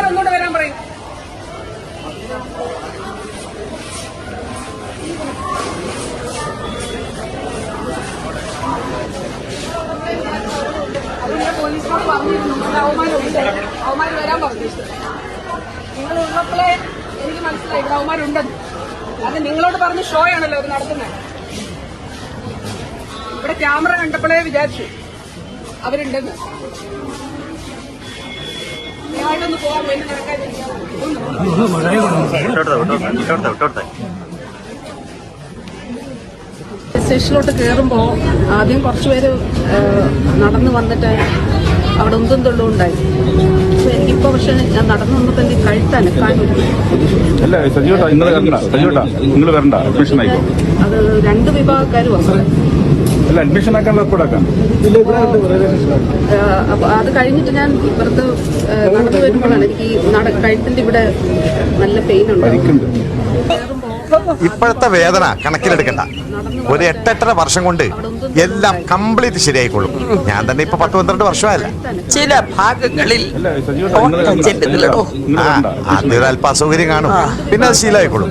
ഒന്നുകൂടെ വരാൻ പറയും. അതിന്റെ പോലീസിനോട് പറഞ്ഞിരുന്നു അവന്മാർ വരാൻ പറഞ്ഞു. നിങ്ങൾ ഉള്ളപ്പോഴേ എനിക്ക് മനസ്സിലായി ഇവിടെ അവന്മാരുണ്ടെന്ന്. അത് നിങ്ങളോട് പറഞ്ഞ ഷോ ആണല്ലോ അവർ നടത്തുന്നത്. ഇവിടെ ക്യാമറ കണ്ടപ്പോഴേ വിചാരിച്ചു അവരുണ്ടെന്ന്. ഞാനൊന്ന് പോകാൻ വേണ്ടി സ്റ്റേഷനിലോട്ട് കയറുമ്പോൾ ആദ്യം കുറച്ചുപേര് നടന്നു വന്നിട്ട് അവിടെ ഒന്നും തൊള്ളുണ്ടായി. എനിക്കിപ്പോ പക്ഷെ ഞാൻ നടന്നു വന്നപ്പോ എനിക്ക് കഴുത്തനക്കാൻ അത് രണ്ട് വിഭാഗക്കാർ വന്നത്. അഡ്മിഷൻ അത് കഴിഞ്ഞിട്ട് ഞാൻ ഇപ്പുറത്ത് നടന്നു വരുമ്പോഴാണ് എനിക്ക് ഈ കഴുത്തിന്റെ ഇവിടെ നല്ല പെയിൻ ഉണ്ട്. ഇപ്പോഴത്തെ വേദന കണക്കിലെടുക്കണ്ട. ഒരു 8-8.5 വർഷം കൊണ്ട് എല്ലാം കംപ്ലീറ്റ് ശരിയായിക്കോളും. ഞാൻ തന്നെ ഇപ്പൊ 10-12 വർഷമായല്ല. ചില ഭാഗങ്ങളിൽ അതൊരു അല്പ അസൗകര്യം കാണും, പിന്നെ അത് ശീലമായിക്കോളും.